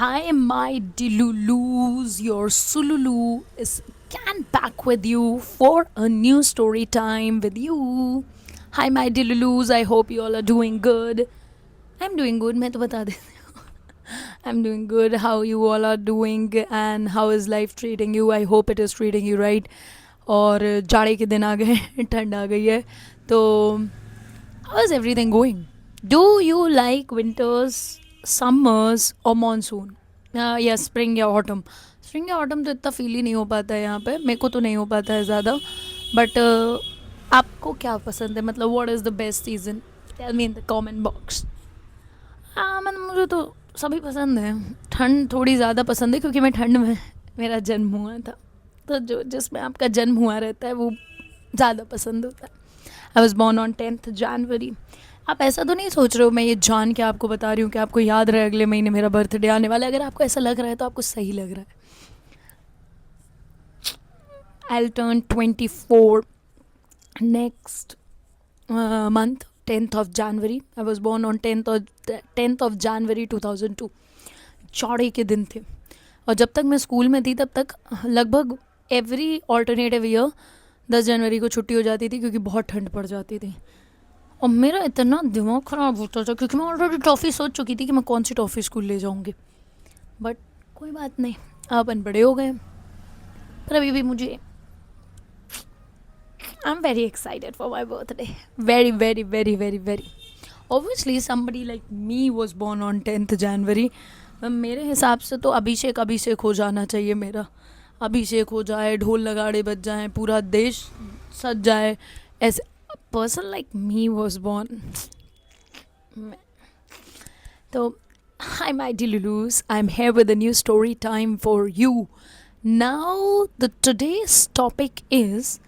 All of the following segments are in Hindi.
Hi, my Dilulus. Your Sululu is again back with you for a new story time with you. Hi, my Dilulus. I hope you all are doing good. I'm doing good. मैं तो बता देती हूँ. I'm doing good. How you all are doing and how is life treating you? I hope it is treating you right. और जाड़े के दिन आ गए ठंड आ गई है तो how is everything going? Do you like winters, summers or monsoon? या स्प्रिंग या ऑटम. स्प्रिंग या ऑटम तो इतना फील ही नहीं हो पाता है यहाँ पे, मेरे को तो नहीं हो पाता है ज़्यादा. बट आपको क्या पसंद है, मतलब what is the best season? Tell me in the comment box. मतलब मुझे तो सभी पसंद है. ठंड थोड़ी ज़्यादा पसंद है क्योंकि मैं ठंड में मेरा जन्म हुआ था, तो जो जिसमें आपका जन्म हुआ रहता है वो ज़्यादा पसंद होता है. I was born on 10th जनवरी. आप ऐसा तो नहीं सोच रहे हो मैं ये जान के आपको बता रही हूँ कि आपको याद रहे अगले महीने मेरा बर्थडे आने वाला है. अगर आपको ऐसा लग रहा है तो आपको सही लग रहा है. I turn 24 next month, 10th of January. I was born on 10th of January 2002. चौड़े के दिन थे. और जब तक मैं स्कूल में थी तब तक लगभग एवरी ऑल्टरनेटिव ईयर 10 जनवरी को छुट्टी हो जाती थी क्योंकि बहुत ठंड पड़ जाती थी. और मेरा इतना दिमाग ख़राब होता था क्योंकि मैं ऑलरेडी टॉफ़ी सोच चुकी थी कि मैं कौन सी टॉफ़ी स्कूल ले जाऊँगी. बट कोई बात नहीं, अपन बड़े हो गए. पर अभी भी मुझे I'm very excited for my birthday. Very, very, very, very, very. Obviously, somebody like me was born on 10th January. मेरे हिसाब से तो अभिषेक अभिषेक हो जाना चाहिए मेरा. अभिषेक हो जाए, ढोल नगाड़े बज जाएं, पूरा देश सज जाए. ऐसे person like me was born. तो hi my Dilulus, I'm here with a new story time for you. Now the today's topic is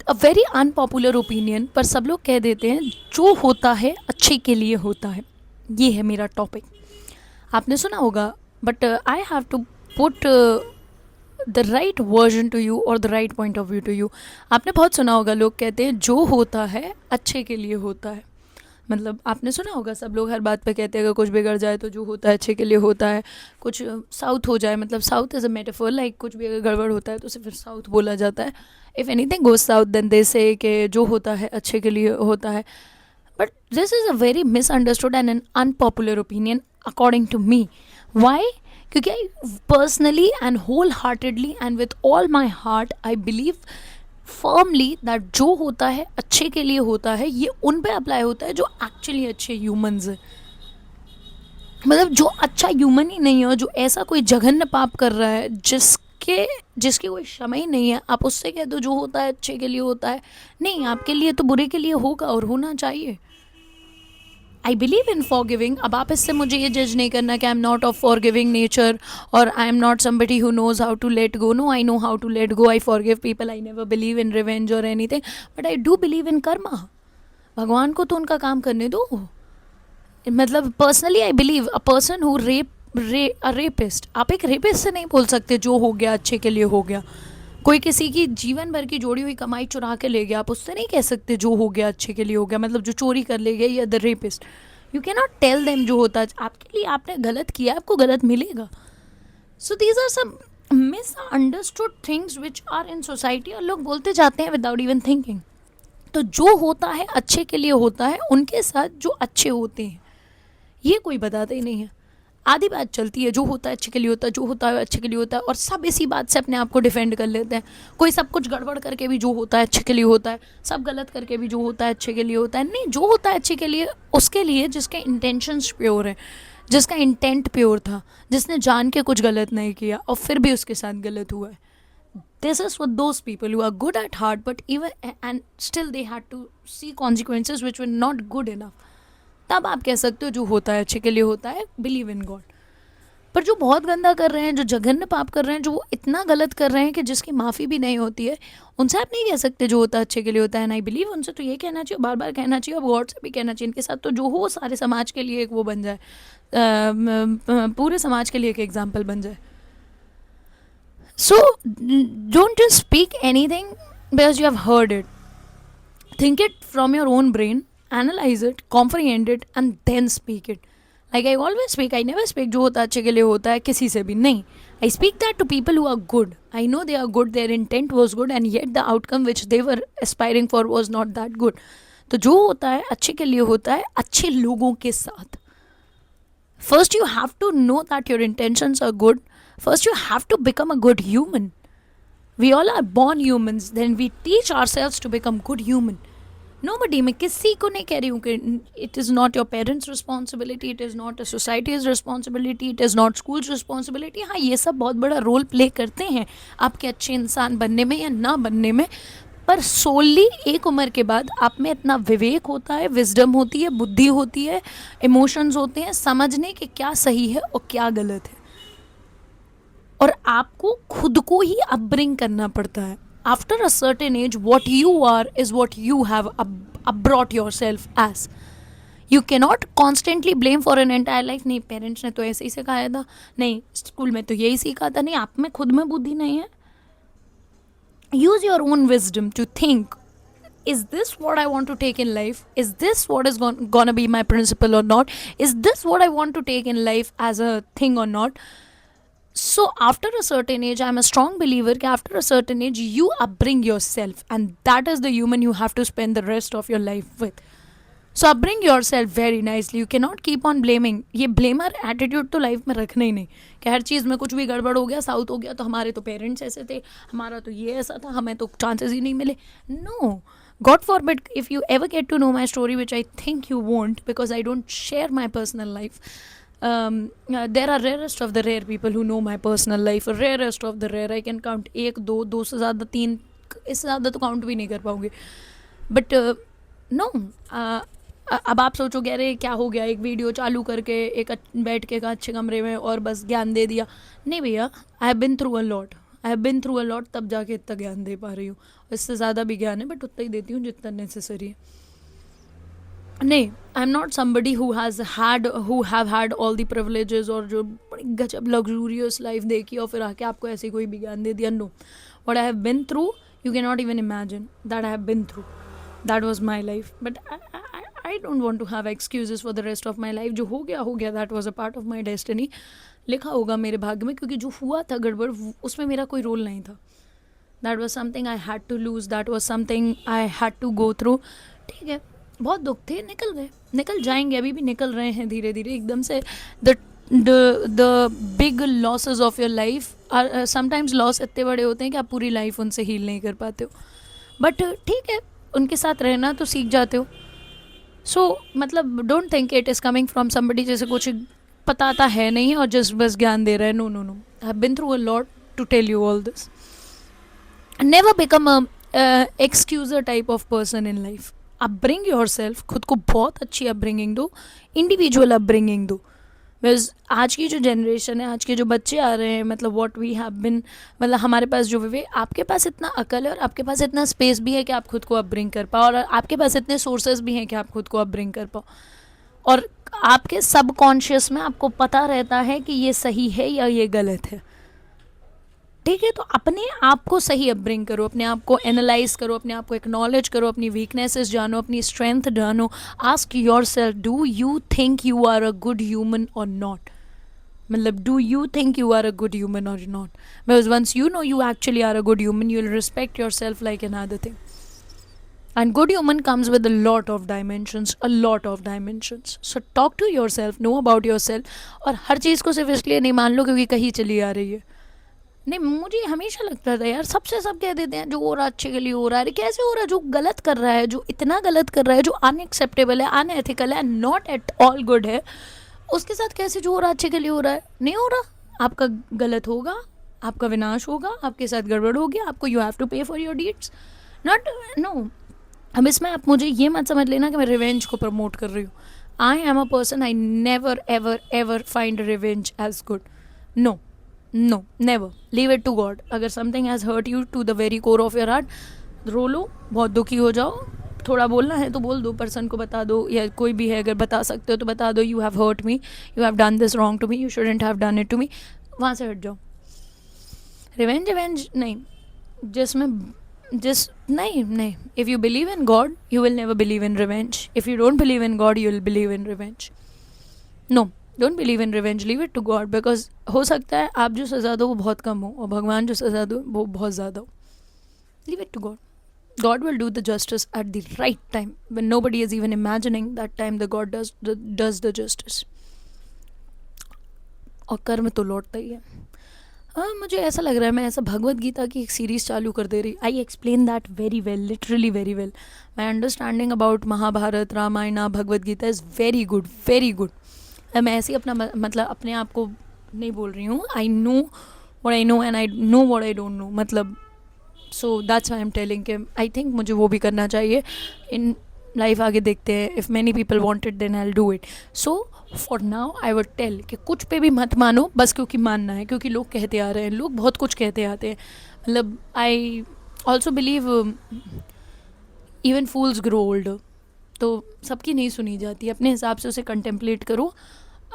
a very unpopular opinion, पर सब लोग कह देते हैं जो होता है अच्छे के लिए होता है. ये है मेरा टॉपिक. आपने सुना होगा but I have to put the right version to you और the right point of view to you. आपने बहुत सुना होगा लोग कहते हैं जो होता है अच्छे के लिए होता है. मतलब आपने सुना होगा सब लोग हर बात पे कहते हैं अगर कुछ बिगड़ जाए तो जो होता है अच्छे के लिए होता है. कुछ साउथ हो जाए, मतलब south is a metaphor, like कुछ भी अगर गड़बड़ होता है तो उसे फिर साउथ बोला जाता है. If anything goes south then they say कि जो होता है अच्छे के लिए होता है. But this is a very misunderstood and an unpopular opinion according to me. Why? क्योंकि I personally and wholeheartedly and with all my heart I believe firmly that जो होता है अच्छे के लिए होता है. ये उन पे अप्लाई होता है जो एक्चुअली अच्छे ह्यूमंस हैं. मतलब जो अच्छा ह्यूमन ही नहीं है और जो ऐसा कोई जघन्य पाप कर रहा है जिसकी कोई क्षमा ही नहीं है, आप उससे कह दो जो होता है अच्छे के लिए होता है. नहीं, आपके लिए तो बुरे के लिए होगा और होना चाहिए. I believe in forgiving. अब आप इससे मुझे ये जज नहीं करना कि I am not of forgiving nature और I am not somebody who knows how to let go. No, I know how to let go. I forgive people. I never believe in revenge और anything, but I do believe in karma. भगवान को तो उनका काम करने दो. मतलब personally I believe a person who rapist. आप एक रेपिस्ट से नहीं बोल सकते जो हो गया अच्छे के लिए हो गया. कोई किसी की जीवन भर की जोड़ी हुई कमाई चुरा के ले गया, आप उससे नहीं कह सकते जो हो गया अच्छे के लिए हो गया. मतलब जो चोरी कर ले गया या the rapist, you can not tell them जो होता है आपके लिए. आपने गलत किया, आपको गलत मिलेगा. So these are some misunderstood things which are in society. और लोग बोलते जाते हैं विदाउट इवन थिंकिंग. तो जो होता है अच्छे के लिए होता है उनके साथ जो अच्छे होते हैं, ये कोई बताता ही नहीं है. आधी बात चलती है जो होता है अच्छे के लिए होता है, जो होता है अच्छे के लिए होता है, और सब इसी बात से अपने आप को डिफेंड कर लेते हैं. कोई सब कुछ गड़बड़ करके भी जो होता है अच्छे के लिए होता है, सब गलत करके भी जो होता है अच्छे के लिए होता है. नहीं, जो होता है अच्छे के लिए उसके लिए जिसके इंटेंशंस प्योर हैं, जिसका इंटेंट प्योर था, जिसने जान के कुछ गलत नहीं किया और फिर भी उसके साथ गलत हुआ है. This is for those people who are good at heart but even and still they had to see consequences which were not good enough. तब आप कह सकते हो जो होता है अच्छे के लिए होता है, बिलीव इन गॉड. पर जो बहुत गंदा कर रहे हैं, जो जघन्य पाप कर रहे हैं, जो वो इतना गलत कर रहे हैं कि जिसकी माफ़ी भी नहीं होती है, उनसे आप नहीं कह सकते जो होता है अच्छे के लिए होता है. आई बिलीव उनसे तो ये कहना चाहिए, बार बार कहना चाहिए, और गॉड से भी कहना चाहिए. इनके साथ तो जो हो सारे समाज के लिए एक वो बन जाए, पूरे समाज के लिए एक एग्जाम्पल बन जाए. So don't just speak anything because you have heard it. Think it from your own brain, analyze it, comprehend it, and then speak it. Like I always speak, I never speak जो होता है अच्छे के लिए होता है किसी से भी नहीं. I speak that to people who are good. I know they are good, their intent was good, and yet the outcome which they were aspiring for was not that good. तो जो होता है अच्छे के लिए होता है अच्छे लोगों के साथ. First you have to know that your intentions are good. First you have to become a good human. We all are born humans, then we teach ourselves to become good human. Nobody, मैं किसी को नहीं कह रही हूँ कि it is not your parents' responsibility, it is not a society's responsibility, it is not school's responsibility. हाँ, ये सब बहुत बड़ा रोल प्ले करते हैं आपके अच्छे इंसान बनने में या ना बनने में, पर सोली एक उम्र के बाद आप में इतना विवेक होता है, विजडम होती है, बुद्धि होती है, इमोशंस होते हैं, समझने कि क्या सही है और क्या गलत है, और आपको खुद को ही अपब्रिंग करना पड़ता है. After a certain age, what you are is what you have brought yourself as. You cannot constantly blame for an entire life. नहीं, पेरेंट्स ने तो ऐसे ही सिखाया था, नहीं स्कूल में तो यही सीखा था, नहीं आप में खुद में बुद्धि नहीं है. Use your own wisdom to think, is this what I want to take in life? Is this what is gonna be my principle or not? Is this what I want to take in life as a thing or not? So after a certain age, I'm a strong believer that after a certain age, you upbring yourself, and that is the human you have to spend the rest of your life with. So upbring yourself very nicely. You cannot keep on blaming. ये blamer attitude तो life में रखना ही नहीं कि हर चीज़ में कुछ भी गड़बड़ हो गया, साउथ हो गया तो हमारे तो पेरेंट्स ऐसे थे, हमारा तो ये ऐसा था, हमें तो चांसेस ही नहीं मिले. No. God forbid if you ever get to know my story, which I think you won't because I don't share my personal life. There are rarest of the rare people who know my personal life. Rarest of the rare. I can count एक दो से ज़्यादा तीन, इससे ज़्यादा तो काउंट भी नहीं कर पाऊँगी. बट नो, अब आप सोचोगे अरे क्या हो गया, एक वीडियो चालू करके एक बैठ के अच्छे कमरे में और बस ज्ञान दे दिया. नहीं भैया, आई have been through a lot, तब जाके इतना ज्ञान दे पा रही हूँ. इससे ज़्यादा भी ज्ञान है बट उतना ही देती हूँ जितना नेसेसरी है. नहीं, आई am not somebody who have had all the privileges और जो बड़ी गजब लग्जूरियस लाइफ देखी और फिर आके आपको ऐसे कोई भी ज्ञान दे दिया. No, what I have been through you can not even imagine that I have been through. That was my life. But I don't want to have excuses for the rest of my life. जो हो गया, that was a part of my destiny. लिखा होगा मेरे भाग्य में, क्योंकि जो हुआ था गड़बड़ उसमें मेरा कोई रोल नहीं था. That was something I had to lose, that was something I had to go through. ठीक है, बहुत दुख थे, निकल जाएंगे, अभी भी निकल रहे हैं धीरे धीरे एकदम से. The big losses of your life are sometimes loss इतने बड़े होते हैं कि आप पूरी लाइफ उनसे हील नहीं कर पाते हो. बट ठीक है, उनके साथ रहना तो सीख जाते हो. सो मतलब don't think it is coming from somebody जैसे कुछ पता है नहीं और जस्ट बस ज्ञान दे रहा है. No, I have been through a lot to tell you all this. Never become a excuser type of person in life. Upbring yourself, खुद को बहुत अच्छी अपब्रिंगिंग दो, इंडिविजुअल अपब्रिंगिंग दो. बिकॉज आज की जो जनरेशन है, आज के जो बच्चे आ रहे हैं, मतलब व्हाट वी हैव बिन, मतलब हमारे पास जो विवेक, आपके पास इतना अकल है और आपके पास इतना स्पेस भी है कि आप खुद को अपब्रिंग कर पाओ, और आपके पास इतने सोर्सेज भी हैं कि आप खुद को अपब्रिंग कर पाओ, और आपके सबकॉन्शियस में आपको पता रहता है कि ये सही है या ये गलत है. ठीक है, तो अपने आप को सही अपब्रिंग करो, अपने आप को एनालाइज करो, अपने आप को एक्नॉलेज करो, अपनी वीकनेसेस जानो, अपनी स्ट्रेंथ जानो. Ask yourself, do you think you are a good human or not. मतलब do you think you are a good human or not. Because once you know you actually are a good human, you will respect yourself like another thing. And good human comes with a lot of dimensions. So talk to yourself, know about yourself. और हर चीज़ को सिर्फ इसलिए नहीं मान लो क्योंकि कहीं चली आ रही है. नहीं, मुझे हमेशा लगता था यार, सबसे सब कह देते हैं जो हो रहा अच्छे के लिए हो रहा है. कैसे हो रहा है? जो गलत कर रहा है, जो इतना गलत कर रहा है, जो अनएक्सेप्टेबल है, अनएथिकल है, नॉट एट ऑल गुड है, उसके साथ कैसे जो हो रहा है अच्छे के लिए हो रहा है? नहीं हो रहा. आपका गलत होगा, आपका विनाश होगा, आपके साथ गड़बड़ होगी, आपको यू हैव टू पे for your deeds. Not know. अब इसमें आप मुझे ये मत समझ लेना कि मैं रिवेंज को प्रमोट कर रही हूँ. I am a person, I never ever ever find revenge as good. No, never. Leave it to God. अगर something has hurt you to the very core of your heart, रो लो, बहुत दुखी हो जाओ, थोड़ा बोलना है तो बोल दो, पर्सन को बता दो, या कोई भी है अगर बता सकते हो तो बता दो, you have hurt me, you have done this wrong to me, you shouldn't have done it to me. वहाँ से हट जाओ. रिवेंज नहीं, नहीं. If you believe in God, you will never believe in revenge. If you don't believe in God, you will believe in revenge. No, don't believe in revenge, leave it to God, because हो सकता है आप जो सज़ा दो वो बहुत कम हो और भगवान जो सज़ा दो वो बहुत ज़्यादा हो. Leave it to God. God will do the justice at the right time when nobody is even imagining that time the God does the justice. और कर्म तो लौटता ही है. हाँ, मुझे ऐसा लग रहा है मैं ऐसा भगवत गीता की एक सीरीज़ चालू कर दे रही. I explain that very well, literally very well. My understanding about Mahabharat, Ramayan, Bhagavad Gita is very good, very good. मैं ऐसे ही अपना मतलब अपने आप को नहीं बोल रही हूँ. I know what I know and I know what I don't know. मतलब so that's why I am telling कि आई थिंक मुझे वो भी करना चाहिए. इन लाइफ आगे देखते हैं. If many people want it then I will do it. So for now I would tell कि कुछ पे भी मत मानो बस क्योंकि मानना है, क्योंकि लोग कहते आ रहे हैं. लोग बहुत कुछ कहते आते हैं. मतलब I also believe even fools grow old. तो सबकी नहीं सुनी जाती. अपने हिसाब से उसे कंटेम्पलेट करो,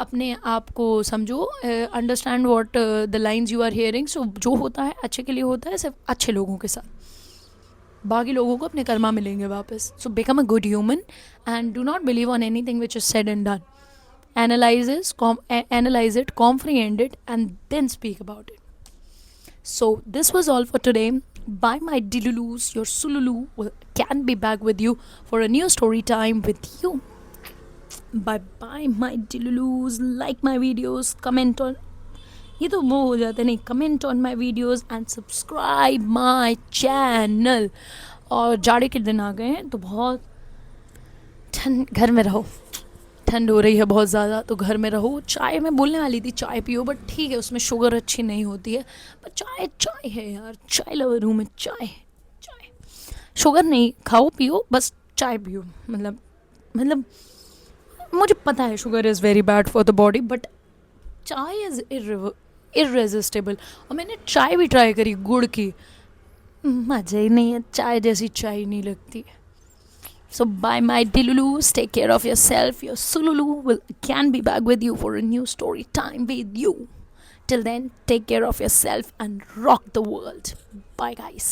अपने आप को समझो, understand what the lines you are hearing. So जो होता है अच्छे के लिए होता है, सिर्फ अच्छे लोगों के साथ. बाकी लोगों को अपने कर्मा मिलेंगे वापस. So become a good human and do not believe on anything which is said and done. Analyze it, comprehend it, and then speak about it. So this was all for today. Bye my Dilulus, your Sululu can be back with you for a new story time with you. Bye bye my Dilulus. Like my videos, comment on, ये तो वो हो जाता है नहीं, comment on my videos and subscribe my channel. और जाड़े के दिन आ गए हैं तो बहुत ठंड, घर में रहो. ठंड हो रही है बहुत ज़्यादा तो घर में रहो. चाय मैं बोलने वाली थी चाय पियो, बट ठीक है उसमें शुगर अच्छी नहीं होती है. पर चाय चाय है यार, चाय लवर हूँ मैं. चाय चाय, शुगर नहीं खाओ पियो, बस चाय पियो. मतलब मुझे पता है sugar is very bad for the body, but चाय इज़ इररेजिस्टेबल. और मैंने चाय भी ट्राई करी गुड़ की, मज़ा ही नहीं है. चाय जैसी चाय नहीं लगती. So bye my Dilulus, take care of yourself. Your Sululu will can be back with you for a new story time with you. Till then, take care of yourself and rock the world. Bye guys.